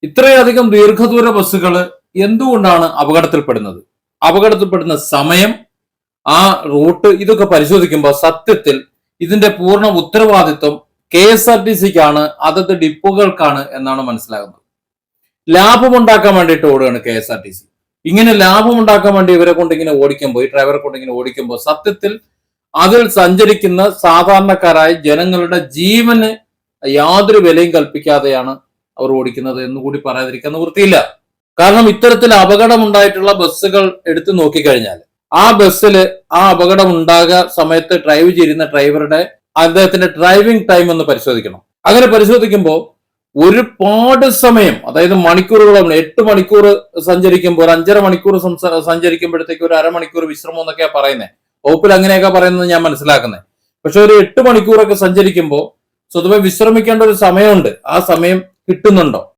ഇത്രയധികം ദീർഘദൂര ബസ്സുകൾ എന്തുകൊണ്ടാണ് അപകടത്തിൽപ്പെടുന്നത്? അപകടത്തിൽപ്പെടുന്ന സമയം, ആ റൂട്ട്, ഇതൊക്കെ പരിശോധിക്കുമ്പോൾ സത്യത്തിൽ ഇതിന്റെ പൂർണ്ണ ഉത്തരവാദിത്വം KSRTCക്കാണ്, അതത് ഡിപ്പോകൾക്കാണ് എന്നാണ് മനസ്സിലാകുന്നത്. ലാഭമുണ്ടാക്കാൻ വേണ്ടിയിട്ട് ഓടുകയാണ് KSRTC. ഇങ്ങനെ ലാഭമുണ്ടാക്കാൻ വേണ്ടി ഇവരെ കൊണ്ട് ഇങ്ങനെ ഓടിക്കുമ്പോൾ, ഈ ഡ്രൈവറെ കൊണ്ട് ഇങ്ങനെ ഓടിക്കുമ്പോൾ സത്യത്തിൽ അതിൽ സഞ്ചരിക്കുന്ന സാധാരണക്കാരായ ജനങ്ങളുടെ ജീവന് യാതൊരു വിലയും കൽപ്പിക്കാതെയാണ് അവർ ഓടിക്കുന്നത് എന്നുകൂടി പറയാതിരിക്കാൻ നിവൃത്തിയില്ല. കാരണം ഇത്തരത്തിൽ അപകടമുണ്ടായിട്ടുള്ള ബസ്സുകൾ എടുത്തു നോക്കിക്കഴിഞ്ഞാൽ ആ ബസ്സിൽ ആ അപകടം ഉണ്ടാകുക സമയത്ത് ഡ്രൈവ് ചെയ്യുന്ന ഡ്രൈവറുടെ അദ്ദേഹത്തിന്റെ ഡ്രൈവിംഗ് ടൈം ഒന്ന് പരിശോധിക്കണം. അങ്ങനെ പരിശോധിക്കുമ്പോൾ ഒരുപാട് സമയം, അതായത് മണിക്കൂറുകളാണ്. 8 മണിക്കൂർ സഞ്ചരിക്കുമ്പോൾ, ഒരു 5.5 മണിക്കൂർ സഞ്ചരിക്കുമ്പോഴത്തേക്ക് ഒരു അരമണിക്കൂർ വിശ്രമം എന്നൊക്കെയാ പറയുന്നത്. വകുപ്പിൽ അങ്ങനെയൊക്കെ പറയുന്നത് ഞാൻ മനസ്സിലാക്കുന്നത്. പക്ഷെ ഒരു 8 മണിക്കൂറൊക്കെ സഞ്ചരിക്കുമ്പോൾ സ്വതവേ വിശ്രമിക്കേണ്ട ഒരു സമയമുണ്ട്. ആ സമയം കിട്ടുന്നുണ്ടോ?